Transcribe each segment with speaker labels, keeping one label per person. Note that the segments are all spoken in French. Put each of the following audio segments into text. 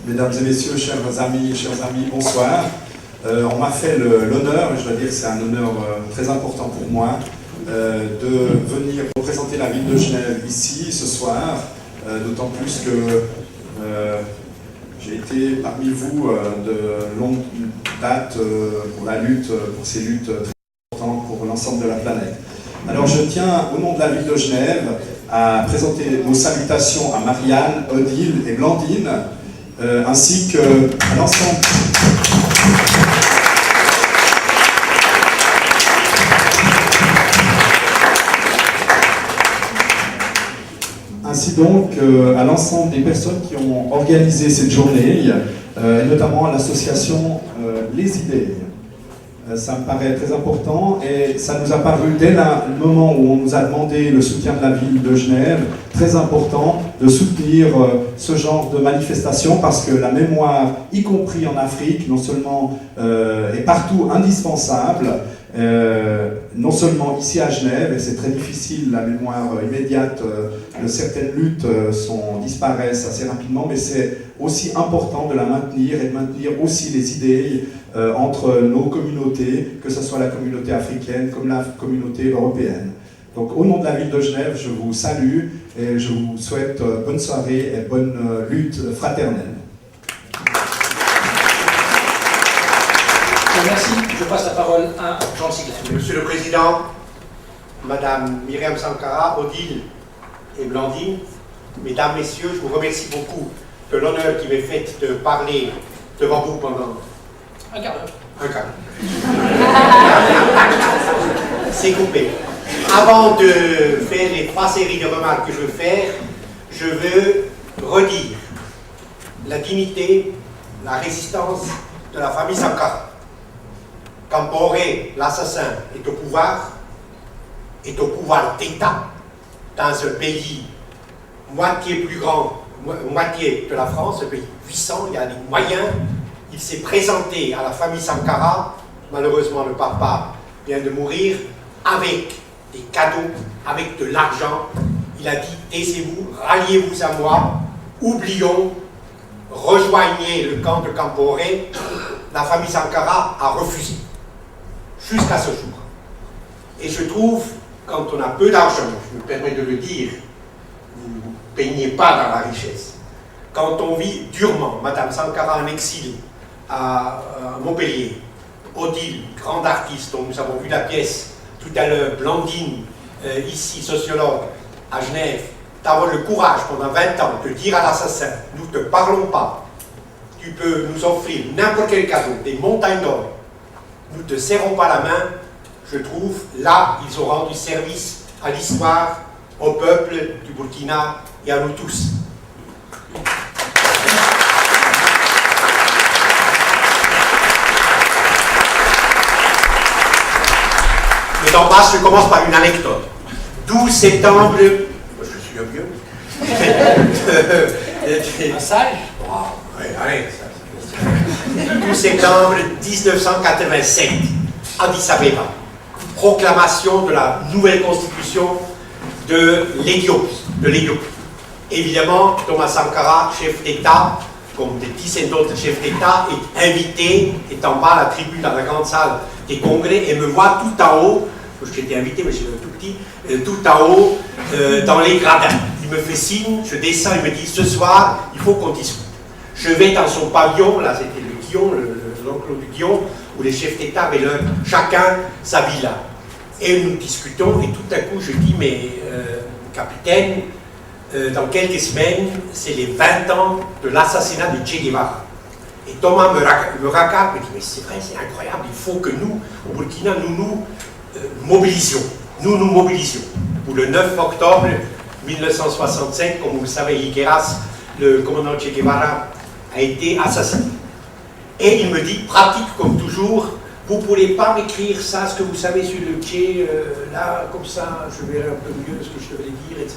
Speaker 1: Mesdames et messieurs, chers amis, bonsoir. On m'a fait l'honneur, et je dois dire que c'est un honneur très important pour moi, de venir représenter la ville de Genève ici ce soir, d'autant plus que j'ai été parmi vous de longue date pour la lutte, pour ces luttes très importantes pour l'ensemble de la planète. Alors je tiens, au nom de la ville de Genève, à présenter nos salutations à Marianne, Odile et Blandine, ainsi qu'à l'ensemble. Ainsi donc à l'ensemble des personnes qui ont organisé cette journée, et notamment à l'association Les Idées. Ça me paraît très important et ça nous a paru dès le moment où on nous a demandé le soutien de la ville de Genève, très important de soutenir ce genre de manifestation parce que la mémoire, y compris en Afrique, non seulement est partout indispensable, non seulement ici à Genève, et c'est très difficile, la mémoire immédiate de certaines luttes disparaissent assez rapidement, mais c'est aussi important de la maintenir et de maintenir aussi les idées entre nos communautés, que ce soit la communauté africaine comme la communauté européenne. Donc au nom de la ville de Genève, je vous salue et je vous souhaite bonne soirée et bonne lutte fraternelle.
Speaker 2: Merci. Je passe la parole à Jean Sigler.
Speaker 3: Monsieur le Président, Madame Myriam Sankara, Odile et Blandine, Mesdames, Messieurs, je vous remercie beaucoup de l'honneur qui m'est fait de parler devant vous pendant
Speaker 2: un quart d'heure.
Speaker 3: Un quart d'heure. C'est coupé. Avant de faire les 3 séries de remarques que je veux faire, je veux redire la dignité, la résistance de la famille Sankara. Kamporé, l'assassin, est au pouvoir d'État dans un pays moitié plus grand, moitié de la France, un pays puissant, il y a des moyens. Il s'est présenté à la famille Sankara, malheureusement le papa vient de mourir, avec des cadeaux, avec de l'argent. Il a dit, taisez-vous, ralliez-vous à moi, oublions, rejoignez le camp de Kamporé. La famille Sankara a refusé, jusqu'à ce jour. Et je trouve, quand on a peu d'argent, je me permets de le dire, vous ne peignez pas dans la richesse. Quand on vit durement, Madame Sankara en exil à Montpellier, Odile, grande artiste dont nous avons vu la pièce tout à l'heure, Blandine, ici, sociologue, à Genève, d'avoir le courage pendant 20 ans de dire à l'assassin, nous ne te parlons pas, tu peux nous offrir n'importe quel cadeau, des montagnes d'or, nous ne te serrons pas la main, je trouve, là, ils ont rendu service à l'histoire, au peuple du Burkina et à nous tous. Mais d'en bas, je commence par une anecdote. 12 septembre, je suis un vieux.
Speaker 2: Un sage.
Speaker 3: Oh, allez, 12 septembre 1987, Addis Abeba. Proclamation de la nouvelle constitution de l'Éthiopie. Évidemment, Thomas Sankara, chef d'État, comme des dizaines d'autres chefs d'État, est invité, est en bas à la tribune dans la grande salle des congrès et me voit tout en haut, j'étais invité mais j'étais tout petit, tout en haut dans les gradins. Il me fait signe, je descends, il me dit ce soir, il faut qu'on discute. Je vais dans son pavillon, là c'était le Guillon, l'oncle du Guillon, où les chefs d'État avaient chacun sa villa. Et nous discutons, et tout à coup je dis, mais capitaine, dans quelques semaines, c'est les 20 ans de l'assassinat de Che Guevara. Et Thomas me regarde, me dit, mais c'est vrai, c'est incroyable, il faut que nous, au Burkina, nous mobilisions. Nous mobilisions. Pour le 9 octobre 1965, comme vous le savez, Higueras, le commandant Che Guevara, a été assassiné. Et il me dit, pratique comme toujours, vous ne pourrez pas m'écrire ça, ce que vous savez sur le Che, là, comme ça, je verrai un peu mieux ce que je devais dire, etc.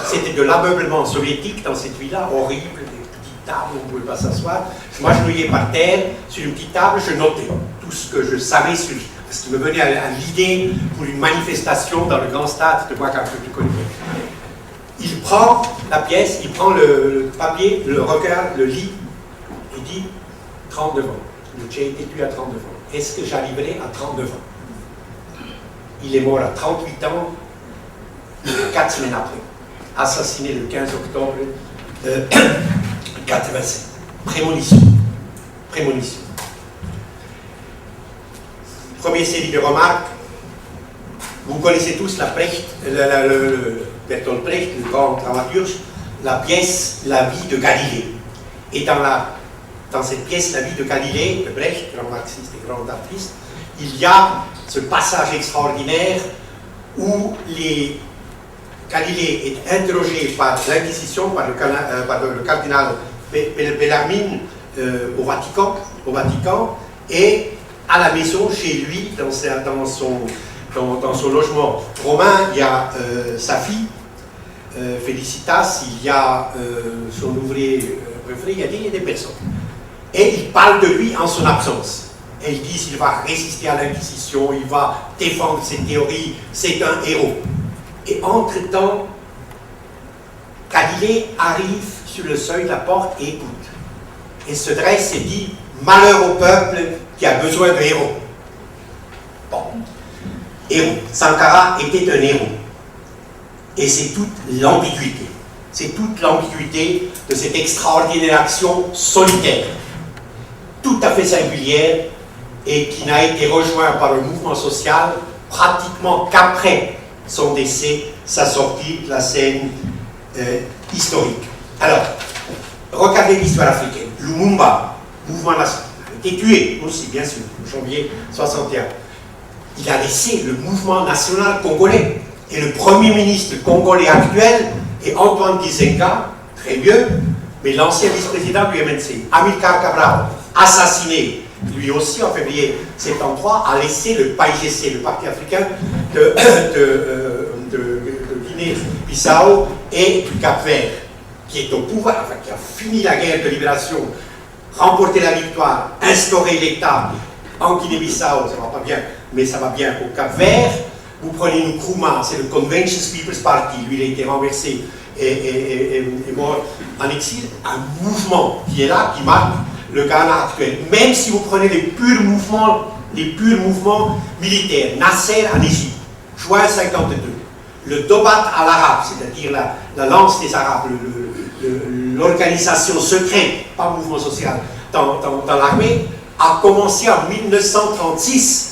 Speaker 3: C'était de l'ameublement soviétique dans cette villa, horrible, des petites tables où on ne pouvait pas s'asseoir. Je m'agenouillais par terre, sur une petite table, je notais tout ce que je savais sur lui. Parce qu'il me venait à l'idée pour une manifestation dans le grand stade de Ouattara que tu connais. Il prend la pièce, il prend le papier, le regarde, le lit, dit 39 ans. J'ai été tué à 39 ans. Est-ce que j'arriverai à 39 ans? Il est mort à 38 ans, 4 semaines après. Assassiné le 15 octobre 87. Prémonition. Prémonition. Première série de remarques. Vous connaissez tous la Brecht, Bertolt Brecht, le grand dramaturge, la pièce La vie de Galilée. Et dans cette pièce La vie de Galilée, de Brecht, grand marxiste et grand artiste, il y a ce passage extraordinaire où Galilée est interrogé par l'Inquisition, par le cardinal Bellarmine au Vatican, et à la maison, chez lui, dans son logement romain, il y a sa fille, Félicitas, il y a son ouvrier préféré, il y a des personnes. Et il parle de lui en son absence. Et ils disent qu'il va résister à l'Inquisition, il va défendre ses théories, c'est un héros. Et entre-temps, Galilée arrive sur le seuil de la porte et écoute. Et se dresse et dit « Malheur au peuple qui a besoin de héros ». Bon. Héros. Sankara était un héros. Et c'est toute l'ambiguïté. C'est toute l'ambiguïté de cette extraordinaire action solitaire, tout à fait singulière, et qui n'a été rejoint par le mouvement social pratiquement qu'après son décès, sa sortie de la scène historique. Alors, regardez l'histoire africaine. Lumumba, mouvement national, a été tué aussi, bien sûr, en janvier 61. Il a laissé le mouvement national congolais. Et le premier ministre congolais actuel est Antoine Gizenga, très vieux, mais l'ancien vice-président du MNC, Amilcar Cabral, assassiné, lui aussi en février 73, a laissé le PAIGC, le Parti africain de Guinée-Bissau et du Cap-Vert, qui est au pouvoir, enfin, qui a fini la guerre de libération, remporté la victoire, instauré l'État en Guinée-Bissau, ça ne va pas bien, mais ça va bien au Cap-Vert. Vous prenez Nkrumah, c'est le Convention People's Party, lui il a été renversé et mort en exil, un mouvement qui est là, qui marque le Ghana actuel. Même si vous prenez les purs mouvements militaires, Nasser en Égypte, juin 52, le Dobat à l'arabe, c'est-à-dire la lance des Arabes, l'organisation secrète, pas mouvement social, dans l'armée, a commencé en 1936.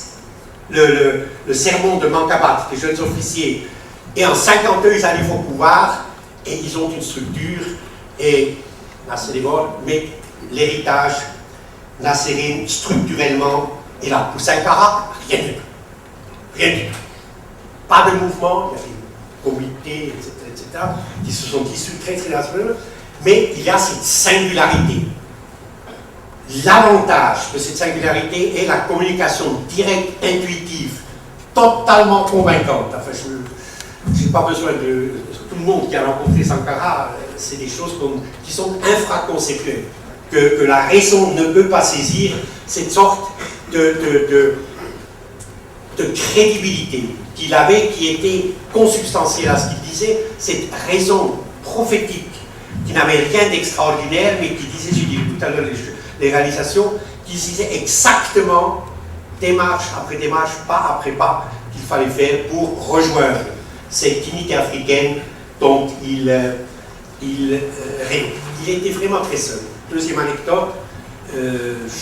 Speaker 3: Le sermon de Mankabat, des jeunes officiers, et en 52 ils arrivent au pouvoir et ils ont une structure, et Nasser met l'héritage nassérien structurellement, et là pour Sankara, rien du tout. Rien du tout. Pas de mouvement, il y a des comités, etc., qui se sont dissous très rapidement, mais il y a cette singularité. L'avantage de cette singularité est la communication directe, intuitive, totalement convaincante. Enfin, je n'ai pas besoin de... Tout le monde qui a rencontré Sankara, c'est des choses qui sont infraconceptuelles, que la raison ne peut pas saisir, cette sorte de crédibilité qu'il avait, qui était consubstantielle à ce qu'il disait, cette raison prophétique, qui n'avait rien d'extraordinaire, mais qui disait, j'ai dit tout à l'heure, les réalisations, qui disaient exactement, démarche après démarche, pas après pas, qu'il fallait faire pour rejoindre cette unité africaine dont il rêvait. Il était vraiment très seul. Deuxième anecdote,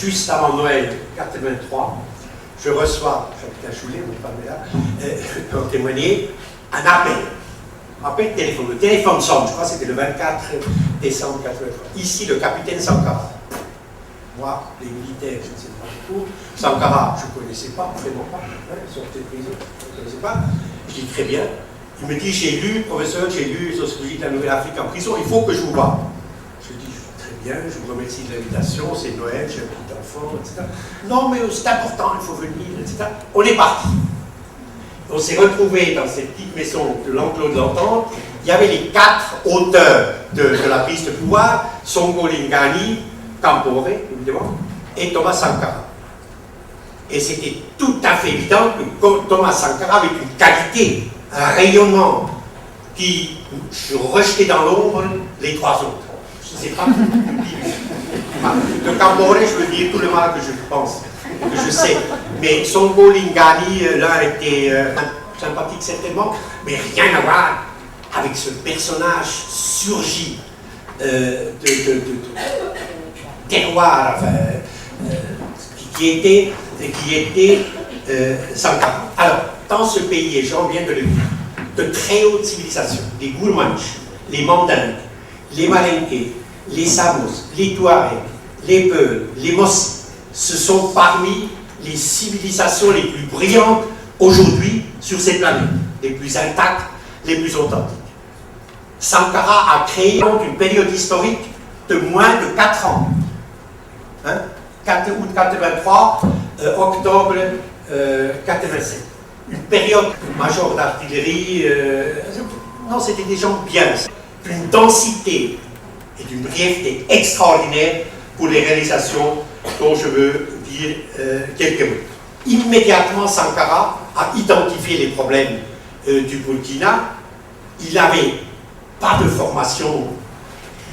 Speaker 3: juste avant Noël 83, je reçois, j'habite à Choulé, on n'est pas là, pour témoigner, un appel téléphone. Le téléphone sonne, je crois que c'était le 24 décembre 83. Ici, le capitaine Sankara. Moi, les militaires, je ne sais pas du tout. Sankara, je ne connaissais pas, vraiment pas. Ils sont peut-être prisonniers, je ne connaissais pas. Je dis très bien. Il me dit, j'ai lu, professeur, j'ai lu Sociologie de la Nouvelle-Afrique en prison, il faut que je vous voie. Je dis, très bien, je vous remercie de l'invitation, c'est Noël, j'ai un petit enfant, etc. Non, mais c'est important, il faut venir, etc. On est parti. On s'est retrouvés dans cette petite maison de l'enclos de l'entente. Il y avait les 4 auteurs de la prise de pouvoir, Songo Lingani, Kampore, évidemment, et Thomas Sankara. Et c'était tout à fait évident que Thomas Sankara avait une qualité, un rayonnement qui rejetait dans l'ombre les 3 autres. Je ne sais pas. De Cambodge, je veux dire tout le mal que je pense, que je sais. Mais Sonko Lingani, l'un était sympathique certainement, mais rien à voir avec ce personnage surgi de terroir, enfin, qui était Sankara. Alors, dans ce pays, et j'en viens de le dire, de très haute civilisation, les Gourmanches, les Mandingues, les Malinqués, les Samos, les Touaregs, les Peuls, les Mossis, ce sont parmi les civilisations les plus brillantes aujourd'hui sur cette planète, les plus intactes, les plus authentiques. Sankara a créé une période historique de moins de 4 ans. 4 août 83, octobre 87. Une période major d'artillerie, non, c'était des gens bien. D'une densité et d'une brièveté extraordinaire pour les réalisations dont je veux dire quelques mots. Immédiatement, Sankara a identifié les problèmes du Burkina. Il n'avait pas de formation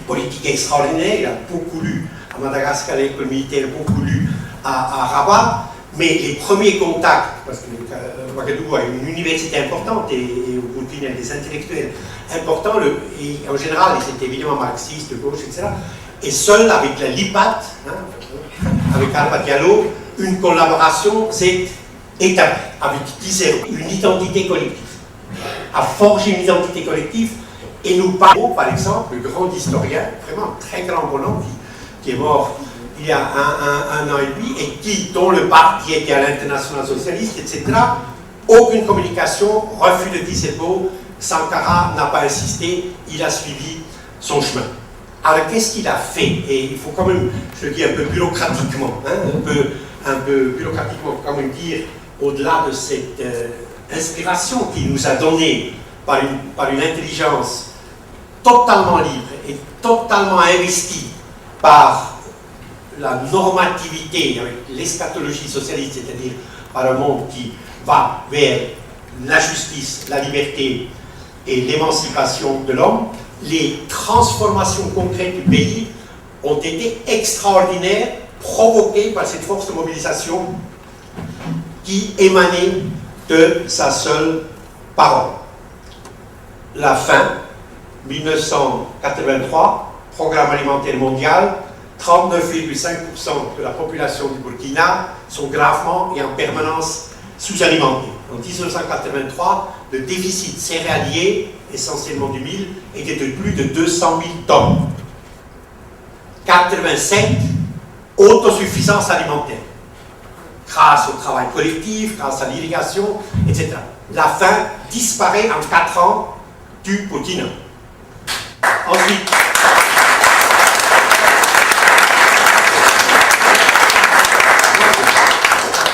Speaker 3: politique extraordinaire, il a beaucoup lu à Madagascar, l'école militaire, beaucoup lu à Rabat, mais les premiers contacts, parce que Ouagadougou a une université importante et au Burkina il y a des intellectuels importants, et en général ils étaient évidemment marxistes, de gauche, etc. Et seul avec la LIPAT, avec Alpha Diallo, une collaboration s'est établie avec une identité collective, a forgé une identité collective. Et nous parlons, par exemple, le grand historien, vraiment très grand bonhomme, qui est mort il y a un an et demi, et dont le parti était à l'international socialiste, etc. Aucune communication, refus de Tisepo, Sankara n'a pas insisté, il a suivi son chemin. Alors qu'est-ce qu'il a fait? Et il faut quand même, je le dis un peu bureaucratiquement, un peu bureaucratiquement, quand même dire, au-delà de cette inspiration qu'il nous a donnée par une intelligence totalement libre et totalement investie par la normativité avec l'eschatologie socialiste, c'est-à-dire par un monde qui va vers la justice, la liberté et l'émancipation de l'homme, les transformations concrètes du pays ont été extraordinaires, provoquées par cette force de mobilisation qui émanait de sa seule parole. La faim, 1983, programme alimentaire mondial, 39,5% de la population du Burkina sont gravement et en permanence sous-alimentés. En 1983, le déficit céréalier, essentiellement du mil, était de plus de 200 000 tonnes. 87, autosuffisance alimentaire, grâce au travail collectif, grâce à l'irrigation, etc. La faim disparaît en 4 ans du Burkina. Ensuite,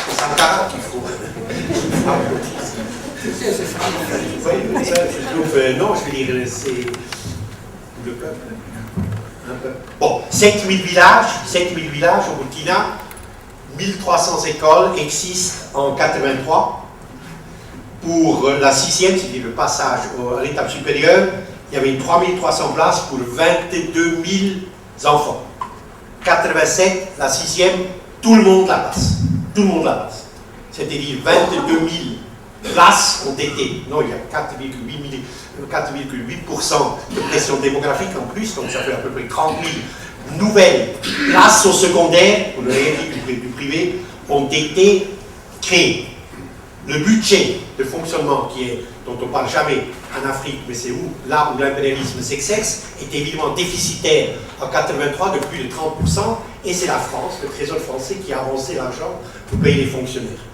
Speaker 3: c'est Sankara qu'il faut. Non, je veux dire, c'est le peuple. Bon, 7000 villages au Burkina, 1300 écoles existent en 83. Pour la 6e, c'est-à-dire le passage à l'étape supérieure, il y avait 3300 places pour 22 000 enfants. 87, la 6e, tout le monde la passe. Tout le monde la passe. C'est-à-dire 22 000 places ont été, non, il y a 4,8% de pression démographique en plus, donc ça fait à peu près 30 000 nouvelles places au secondaire, pour le réel du privé, ont été créées. Le budget de fonctionnement dont on ne parle jamais en Afrique, mais c'est là où l'impérialisme s'exerce, est évidemment déficitaire en 83 de plus de 30%, et c'est la France, le Trésor français, qui a avancé l'argent pour payer les fonctionnaires.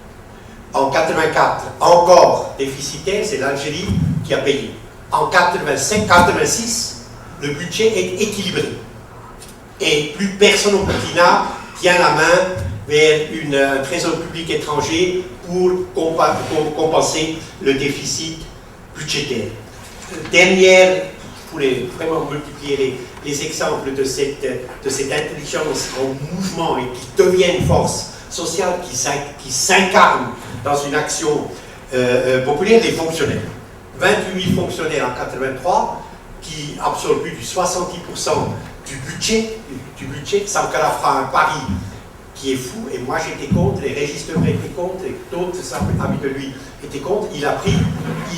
Speaker 3: En 84, encore déficitaire, c'est l'Algérie qui a payé. En 85-86, le budget est équilibré. Et plus personne au Burkina tient la main vers un trésor public étranger pour compenser le déficit budgétaire. Dernière, je voulais vraiment multiplier les exemples de cette intelligence en mouvement et qui devient une force sociale qui s'incarne dans une action populaire, les fonctionnaires. 28 000 fonctionnaires en 83 qui absorbent plus du 70% du budget. Sankara fera un pari qui est fou, et moi j'étais contre, les Régis Debray étaient contre, et d'autres amis de lui étaient contre. Il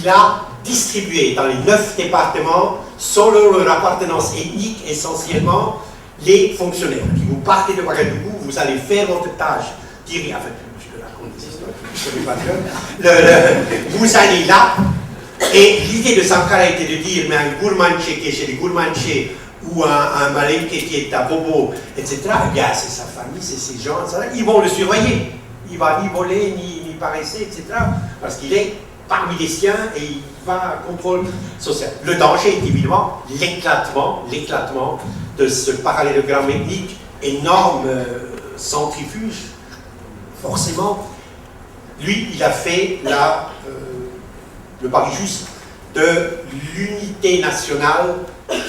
Speaker 3: a distribué dans les 9 départements, selon leur appartenance ethnique, essentiellement les fonctionnaires. Si vous partez de Ouagadougou, vous allez faire votre tâche. Je te raconte des histoires, je ne connais pas bien. Vous allez là, et l'idée de Sankara était de dire, mais un Gourmanche qui est chez les Gourmanche, ou un Malenke qui est à Bobo, etc., eh bien, c'est sa famille, c'est ces gens, etc., ils vont le surveiller. Il ne va ni voler, ni paresser, etc., parce qu'il est parmi les siens et il va à contrôle social. Le danger est évidemment l'éclatement de ce parallélogramme ethnique, énorme centrifuge. Forcément, lui, il a fait le pari juste de l'unité nationale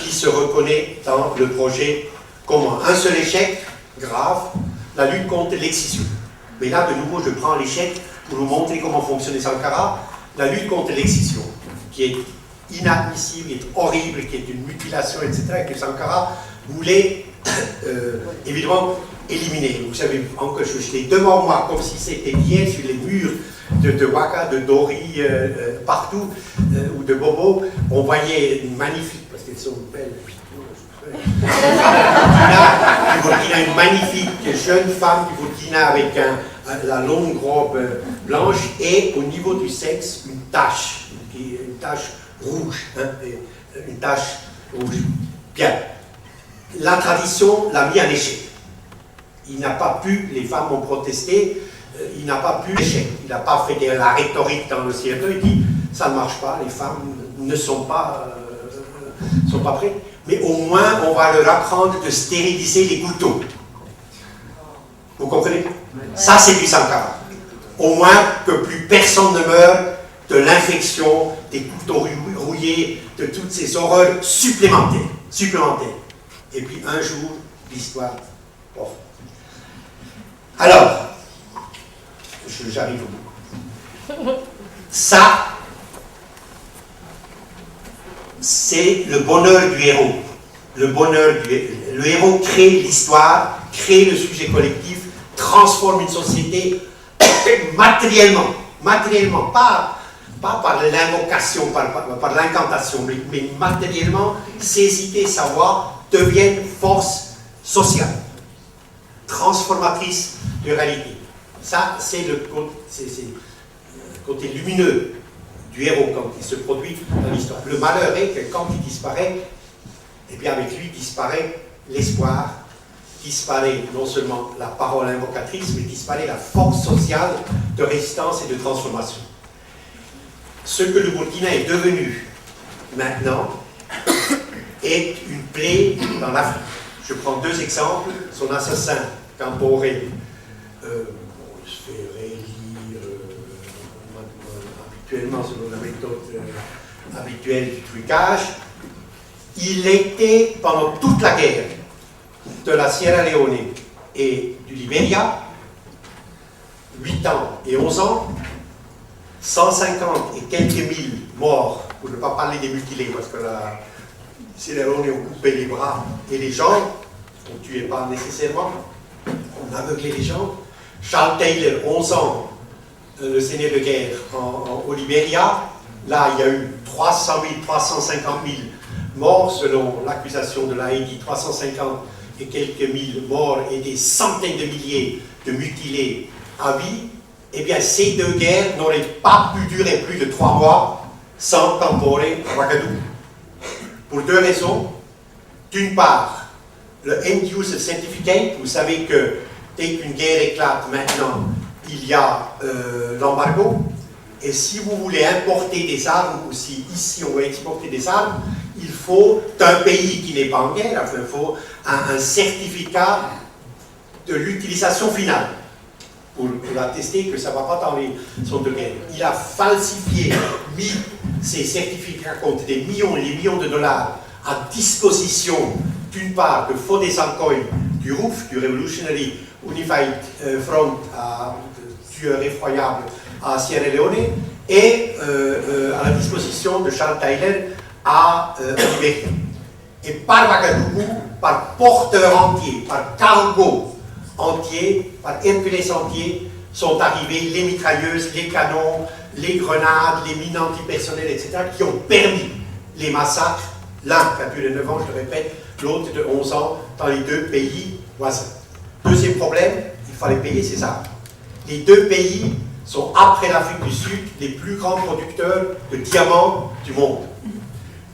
Speaker 3: qui se reconnaît dans le projet commun. Un seul échec, grave, la lutte contre l'excision. Mais là, de nouveau, je prends l'échec pour vous montrer comment fonctionnait Sankara. La lutte contre l'excision, qui est inadmissible, qui est horrible, qui est une mutilation, etc., et que Sankara voulait évidemment éliminer. Vous savez, encore, je l'ai devant moi, comme si c'était bien sur les murs de Waka, de Dori, partout, ou de Bobo. On voyait une magnifique, parce qu'elles sont belles, Burkina, une magnifique jeune femme du Burkina avec la longue robe blanche et au niveau du sexe une tache rouge, une tache rouge. Bien, la tradition l'a mis en échec. Il n'a pas pu, les femmes ont protesté, il n'a pas pu échec. Il n'a pas fait de la rhétorique dans le CRE, il dit ça ne marche pas, les femmes ne sont pas prêtes. Mais au moins, on va leur apprendre de stériliser les couteaux. Vous comprenez? Ça, c'est du Sankara. Au moins que plus personne ne meure de l'infection, des couteaux rouillés, de toutes ces horreurs supplémentaires. Et puis un jour, l'histoire. Bon. Alors, j'arrive au bout. Ça, c'est le bonheur du héros. Le héros crée l'histoire, crée le sujet collectif, transforme une société matériellement, pas par l'invocation, par l'incantation, mais matériellement, ces idées, savoir, deviennent force sociale, transformatrice de réalité. Ça, c'est le côté lumineux du héros quand il se produit dans l'histoire. Le malheur est que quand il disparaît, eh bien avec lui disparaît l'espoir, disparaît non seulement la parole invocatrice, mais disparaît la force sociale de résistance et de transformation. Ce que le Burkina est devenu maintenant est une plaie dans l'Afrique. Je prends 2 exemples. Son assassin, Camporé, il se fait réélire habituellement selon la méthode habituelle du trucage. Il était pendant toute la guerre de la Sierra Leone et du Libéria, 8 ans et 11 ans, 150 et quelques mille morts, pour ne pas parler des mutilés, parce que la Sierra Leone ont coupé les bras et les jambes, on ne tuait pas nécessairement, on aveuglait les jambes. Charles Taylor, 11 ans, le seigneur de guerre au Libéria, là il y a eu 300 000, 350 000 morts, selon l'accusation de l'Haïti, 350 et quelques mille morts et des centaines de milliers de mutilés à vie. Eh bien, ces 2 guerres n'auraient pas pu durer plus de 3 mois sans Camporé à Ouagadougou. Pour 2 raisons. D'une part, le End-Use Certificate, vous savez que dès qu'une guerre éclate maintenant, il y a l'embargo. Et si vous voulez importer des armes, ou si ici on veut exporter des armes, il faut d'un pays qui n'est pas en guerre, enfin, il faut un certificat de l'utilisation finale pour attester que ça ne va pas dans les zones de guerre. Il a falsifié, mis ces certificats contre des millions et des millions de dollars à disposition, d'une part, de Fodé Sankoy, du RUF, du Revolutionary Unified Front, tueur effroyable à Sierra Leone, et à la disposition de Charles Taylor à Libéria. Et par Ouagadougou, par porteur entier, par cargo entier, par Hercules entier, sont arrivées les mitrailleuses, les canons, les grenades, les mines antipersonnelles, etc., qui ont permis les massacres, l'un qui a duré 9 ans, je le répète, l'autre de 11 ans, dans les deux pays voisins. Deuxième problème, il fallait payer ces armes. Les deux pays sont, après l'Afrique du Sud, les plus grands producteurs de diamants du monde.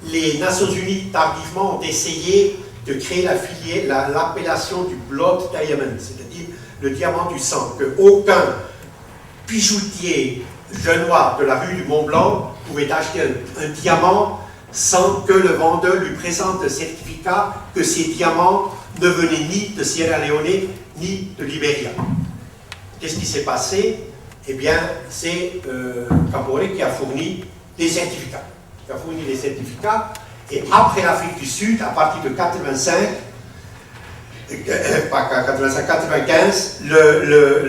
Speaker 3: Les Nations Unies, tardivement, ont essayé de créer l'appellation du Blood Diamond, c'est-à-dire le diamant du sang, que aucun bijoutier genois de la rue du Mont-Blanc pouvait acheter un diamant sans que le vendeur lui présente un certificat que ces diamants ne venaient ni de Sierra Leone ni de Libéria. Qu'est-ce qui s'est passé? Eh bien, c'est Kaboré qui a fourni les certificats. Et après l'Afrique du Sud, à partir de 85, pas 85, 95, le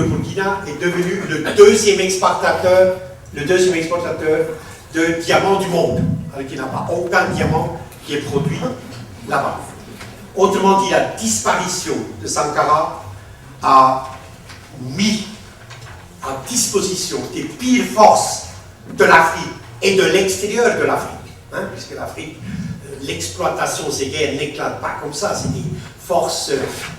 Speaker 3: Burkina est devenu le deuxième exportateur de diamants du monde, alors qu'il n'y a pas aucun diamant qui est produit là-bas. Autrement dit, la disparition de Sankara a mis à disposition des pires forces de l'Afrique et de l'extérieur de l'Afrique, hein, puisque l'Afrique, l'exploitation, ces guerres n'éclatent pas comme ça, c'est des forces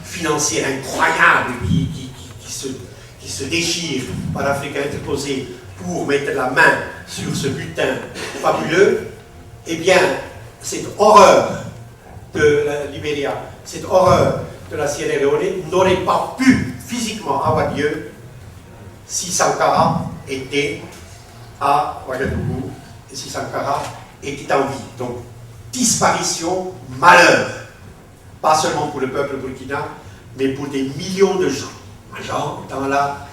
Speaker 3: financières incroyables qui se déchirent par l'Afrique interposée pour mettre la main sur ce butin fabuleux. Eh bien, cette horreur de la Libéria, cette horreur de la Sierra Leone n'aurait pas pu physiquement avoir lieu si Sankara était à Ouagadougou et si Sankara était en vie. Donc, disparition, malheur, pas seulement pour le peuple burkina, mais pour des millions de gens dans la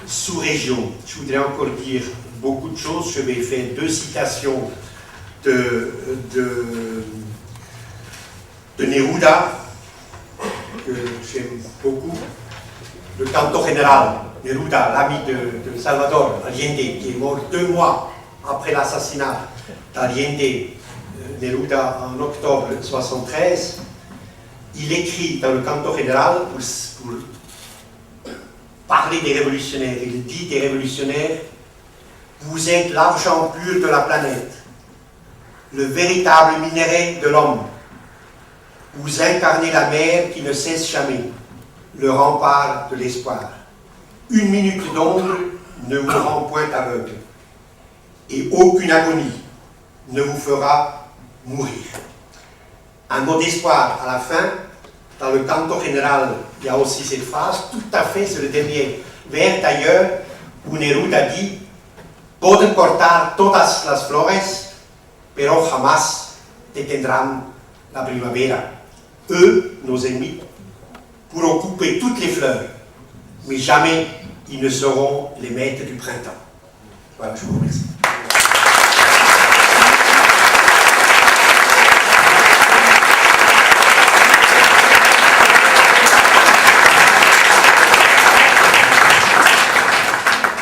Speaker 3: sous-région. Je voudrais encore dire beaucoup de choses. Je vais faire 2 citations de Neruda, que j'aime beaucoup. Le cantor général Neruda, l'ami de Salvador Allende, qui est mort 2 mois après l'assassinat d'Allende, Neruda en octobre 1973, il écrit dans le cantor général pour parler des révolutionnaires. Il dit des révolutionnaires: vous êtes l'argent pur de la planète, le véritable minerai de l'homme. Vous incarnez la mer qui ne cesse jamais, le rempart de l'espoir. 1 minute d'ombre ne vous rend point aveugle, et aucune agonie ne vous fera mourir. Un mot d'espoir à la fin. Dans le canto général, il y a aussi cette phrase, tout à fait, c'est le dernier vers d'ailleurs, où Neruda dit: Poden cortar todas las flores, pero jamás detendrán la primavera. Eux, nos ennemis, pourront couper toutes les fleurs, mais jamais ils ne seront les maîtres du printemps. Voilà, je vous remercie.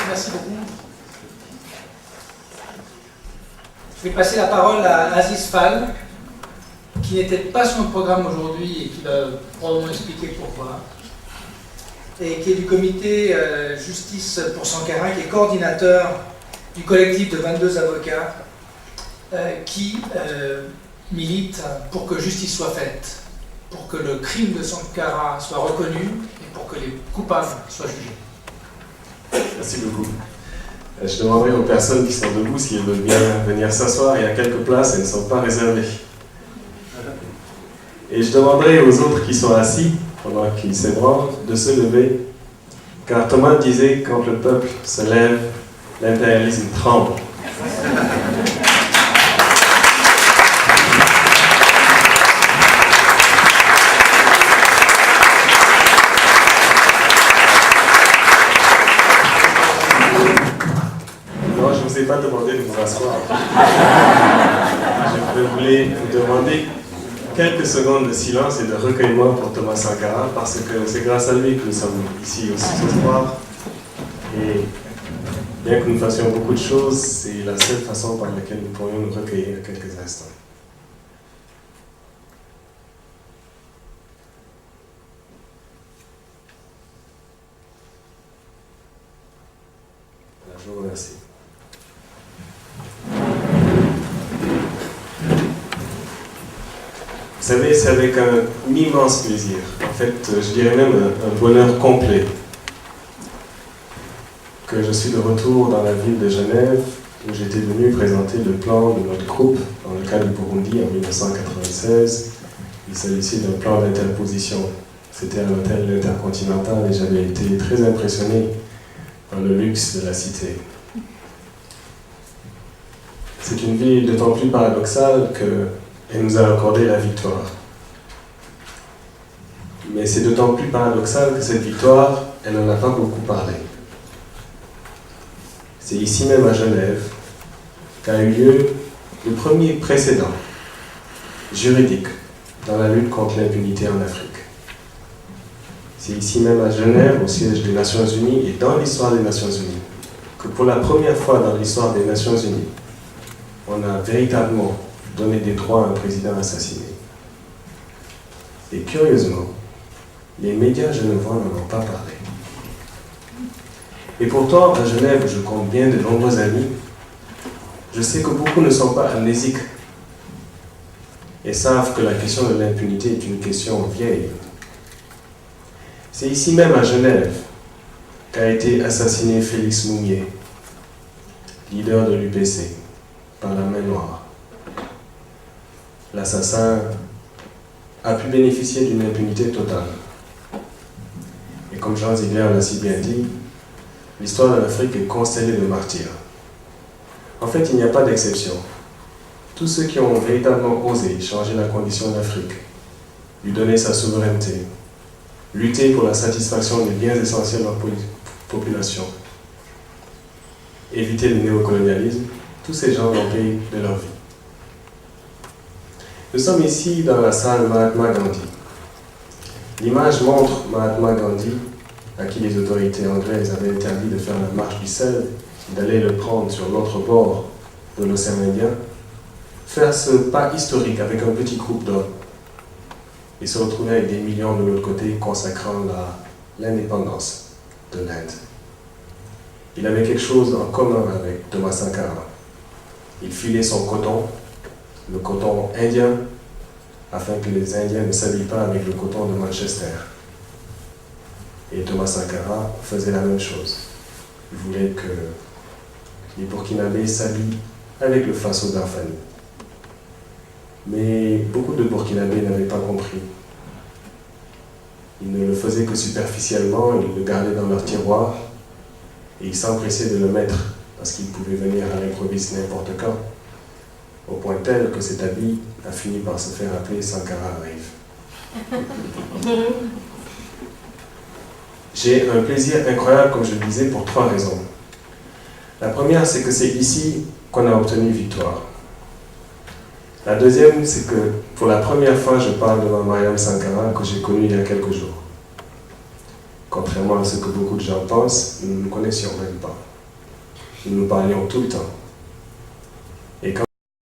Speaker 2: Merci beaucoup. Je vais passer la parole à Aziz Fall, qui n'était pas sur le programme aujourd'hui et qui va probablement expliquer pourquoi, et qui est du comité Justice pour Sankara, qui est coordinateur du collectif de 22 avocats qui militent pour que justice soit faite, pour que le crime de Sankara soit reconnu et pour que les coupables soient jugés.
Speaker 4: Merci beaucoup. Je demanderai aux personnes qui sont debout s'ils veulent bien venir s'asseoir. Il y a quelques places, elles ne sont pas réservées. Et je demanderai aux autres qui sont assis, pendant qu'ils s'ébranlent, de se lever, car Thomas disait: quand le peuple se lève, l'impérialisme tremble. Non, je ne vous ai pas demandé de vous asseoir. Je voulais vous demander quelques secondes de silence et de recueillement pour Thomas Sankara, parce que c'est grâce à lui que nous sommes ici aussi ce soir. Et Bien que nous fassions beaucoup de choses, c'est la seule façon par laquelle nous pourrions nous recueillir quelques instants. Je vous remercie. Vous savez, c'est avec un immense plaisir, en fait, je dirais même un bonheur complet, que je suis de retour dans la ville de Genève, où j'étais venu présenter le plan de notre groupe dans le cas du Burundi en 1996. Il s'agissait d'un plan d'interposition. C'était à l'hôtel Intercontinental et j'avais été très impressionné par le luxe de la cité. C'est une ville d'autant plus paradoxale qu'elle nous a accordé la victoire. Mais c'est d'autant plus paradoxal que cette victoire, elle n'en a pas beaucoup parlé. C'est ici même à Genève qu'a eu lieu le premier précédent juridique dans la lutte contre l'impunité en Afrique. C'est ici même à Genève, au siège des Nations Unies et dans l'histoire des Nations Unies, que pour la première fois dans l'histoire des Nations Unies, on a véritablement donné des droits à un président assassiné. Et curieusement, les médias genevois n'en ont pas parlé. Et pourtant, à Genève, où je compte bien de nombreux amis, je sais que beaucoup ne sont pas amnésiques et savent que la question de l'impunité est une question vieille. C'est ici même à Genève qu'a été assassiné Félix Moumié, leader de l'UPC, par la main noire. L'assassin a pu bénéficier d'une impunité totale. Et comme Jean Ziegler l'a si bien dit, l'histoire de l'Afrique est constellée de martyrs. En fait, il n'y a pas d'exception. Tous ceux qui ont véritablement osé changer la condition d'Afrique, lui donner sa souveraineté, lutter pour la satisfaction des biens essentiels de la population, éviter le néocolonialisme, tous ces gens l'ont payé de leur vie. Nous sommes ici dans la salle Mahatma Gandhi. L'image montre Mahatma Gandhi, à qui les autorités anglaises avaient interdit de faire la marche du sel, d'aller le prendre sur l'autre bord de l'océan Indien, faire ce pas historique avec un petit groupe d'hommes et se retrouver avec des millions de l'autre côté consacrant l'indépendance de l'Inde. Il avait quelque chose en commun avec Thomas Sankara. Il filait son coton, le coton indien, afin que les Indiens ne s'habillent pas avec le coton de Manchester. Et Thomas Sankara faisait la même chose. Il voulait que les Burkinabés s'habillent avec le faso d'Afani. Mais beaucoup de Burkinabés n'avaient pas compris. Ils ne le faisaient que superficiellement, ils le gardaient dans leur tiroir et ils s'empressaient de le mettre parce qu'ils pouvaient venir à l'improviste n'importe quand, au point tel que cet habit a fini par se faire appeler Sankara Arrive. J'ai un plaisir incroyable, comme je le disais, pour 3 raisons. La première, c'est que c'est ici qu'on a obtenu victoire. La deuxième, c'est que pour la première fois, je parle devant Mariam Sankara, que j'ai connue il y a quelques jours. Contrairement à ce que beaucoup de gens pensent, nous ne nous connaissions même pas. Nous nous parlions tout le temps.